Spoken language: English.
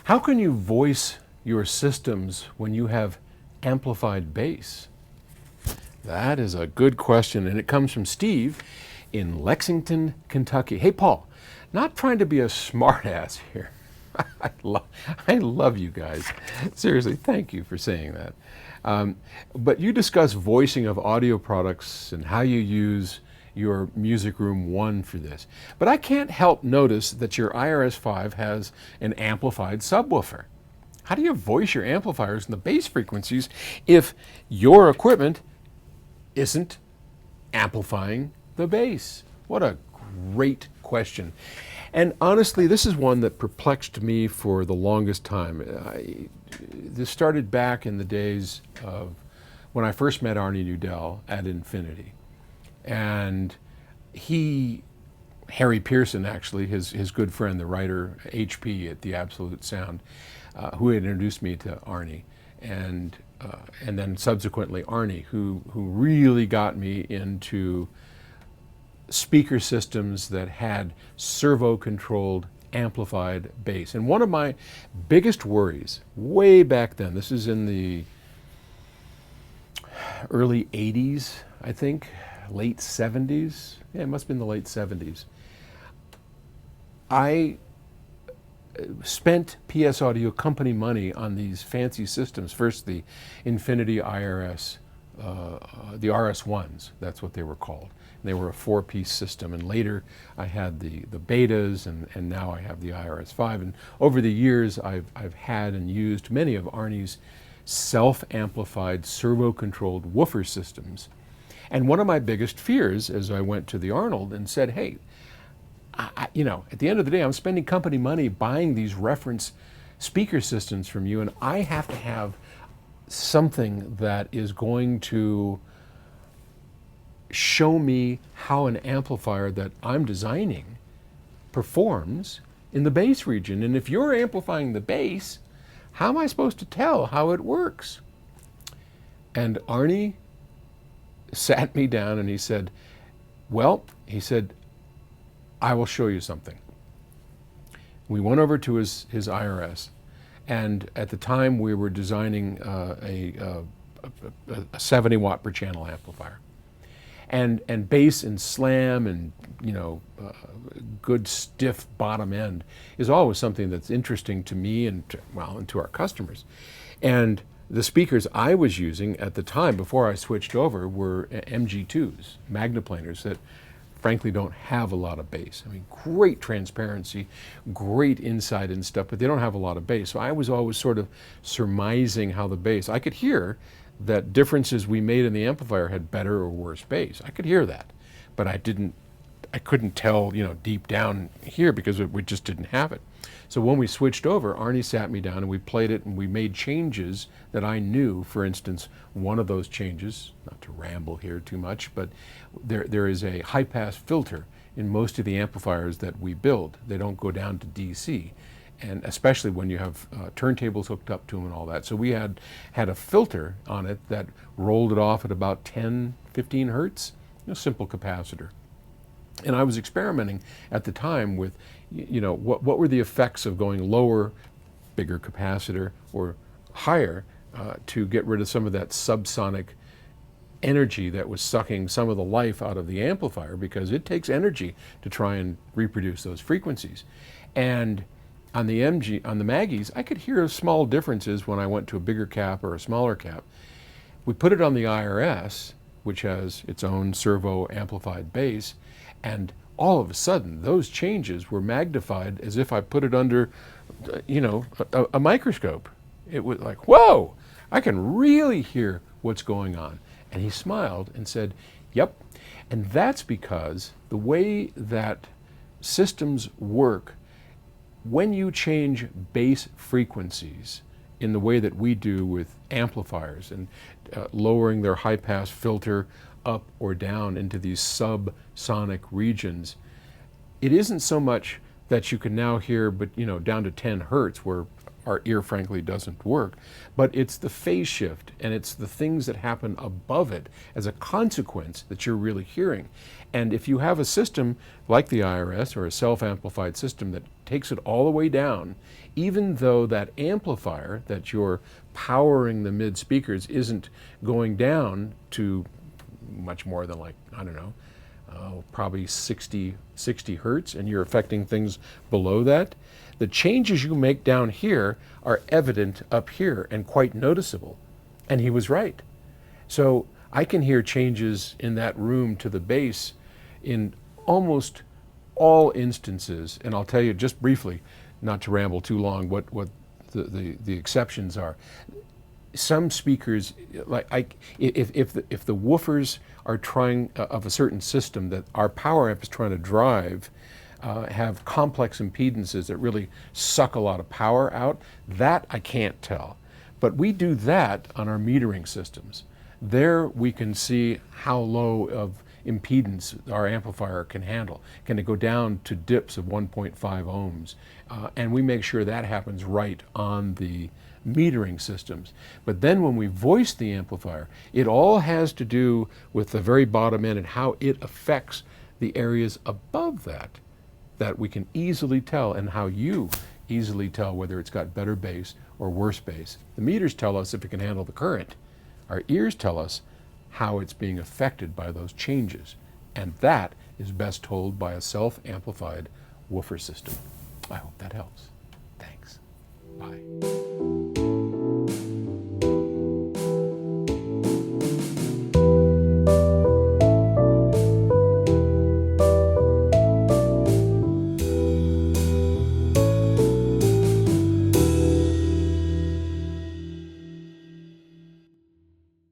How can you voice your systems when you have amplified bass? That is a good question, and it comes from Steve in Lexington, Kentucky. Hey, Paul, not trying to be a smartass here. I love you guys. Seriously, thank you for saying that. But you discuss voicing of audio products and how you use your Music Room 1 for this. But I can't help notice that your IRS-5 has an amplified subwoofer. How do you voice your amplifiers in the bass frequencies if your equipment isn't amplifying the bass? What a great question. And honestly, this is one that perplexed me for the longest time. This started back in the days of when I first met Arnie Nudell at Infinity. And Harry Pearson actually, his good friend, the writer HP at The Absolute Sound, who had introduced me to Arnie, and then subsequently Arnie, who really got me into speaker systems that had servo-controlled amplified bass. And one of my biggest worries way back then, this is in the early 80s, I think, late 70s. Yeah, it must have been the late 70s. I spent PS Audio company money on these fancy systems. First, the Infinity IRS, the RS1s, that's what they were called. They were a 4-piece system, and later I had the betas, and now I have the IRS-5. And over the years, I've had and used many of Arnie's self-amplified, servo-controlled woofer systems. And one of my biggest fears as I went to the Arnold and said, hey, at the end of the day, I'm spending company money buying these reference speaker systems from you, and I have to have something that is going to show me how an amplifier that I'm designing performs in the bass region. And if you're amplifying the bass, how am I supposed to tell how it works? And Arnie sat me down and he said, I will show you something. We went over to his IRS, and at the time we were designing a 70 watt per channel amplifier. And bass and slam and good stiff bottom end is always something that's interesting to me and to our customers. And the speakers I was using at the time before I switched over were MG2s, Magnaplaners, that frankly don't have a lot of bass. I mean, great transparency, great insight and stuff, but they don't have a lot of bass. So I was always sort of surmising how the bass, I could hear that differences we made in the amplifier had better or worse bass. I could hear that, but I couldn't tell, deep down here because we just didn't have it. So when we switched over, Arnie sat me down and we played it and we made changes that I knew. For instance, one of those changes, not to ramble here too much, but there is a high pass filter in most of the amplifiers that we build. They don't go down to DC. And especially when you have turntables hooked up to them and all that. So we had a filter on it that rolled it off at about 10, 15 hertz, simple capacitor. And I was experimenting at the time with, what were the effects of going lower, bigger capacitor, or higher to get rid of some of that subsonic energy that was sucking some of the life out of the amplifier, because it takes energy to try and reproduce those frequencies. And on the Maggies, I could hear small differences when I went to a bigger cap or a smaller cap. We put it on the IRS, which has its own servo amplified bass, and all of a sudden those changes were magnified as if I put it under, a microscope. It was like, whoa, I can really hear what's going on. And he smiled and said, yep. And that's because the way that systems work, when you change bass frequencies in the way that we do with amplifiers and lowering their high pass filter up or down into these subsonic regions, it isn't so much that you can now hear, but down to 10 hertz, where our ear frankly doesn't work, but it's the phase shift and it's the things that happen above it as a consequence that you're really hearing. And if you have a system like the IRS or a self-amplified system that takes it all the way down, even though that amplifier that you're powering the mid speakers isn't going down to much more than, like, I don't know, probably 60 hertz, and you're affecting things below that, the changes you make down here are evident up here and quite noticeable. And he was right. So I can hear changes in that room to the bass in almost all instances, and I'll tell you just briefly, not to ramble too long, what the exceptions are. Some speakers, if the woofers are trying of a certain system that our power amp is trying to drive, have complex impedances that really suck a lot of power out, that I can't tell. But we do that on our metering systems. There we can see how low of impedance our amplifier can handle. Can it go down to dips of 1.5 ohms? And we make sure that happens right on the metering systems. But then when we voice the amplifier, it all has to do with the very bottom end and how it affects the areas above that we can easily tell, and how you easily tell whether it's got better bass or worse bass. The meters tell us if it can handle the current. Our ears tell us how it's being affected by those changes. And that is best told by a self-amplified woofer system. I hope that helps. Thanks. Bye.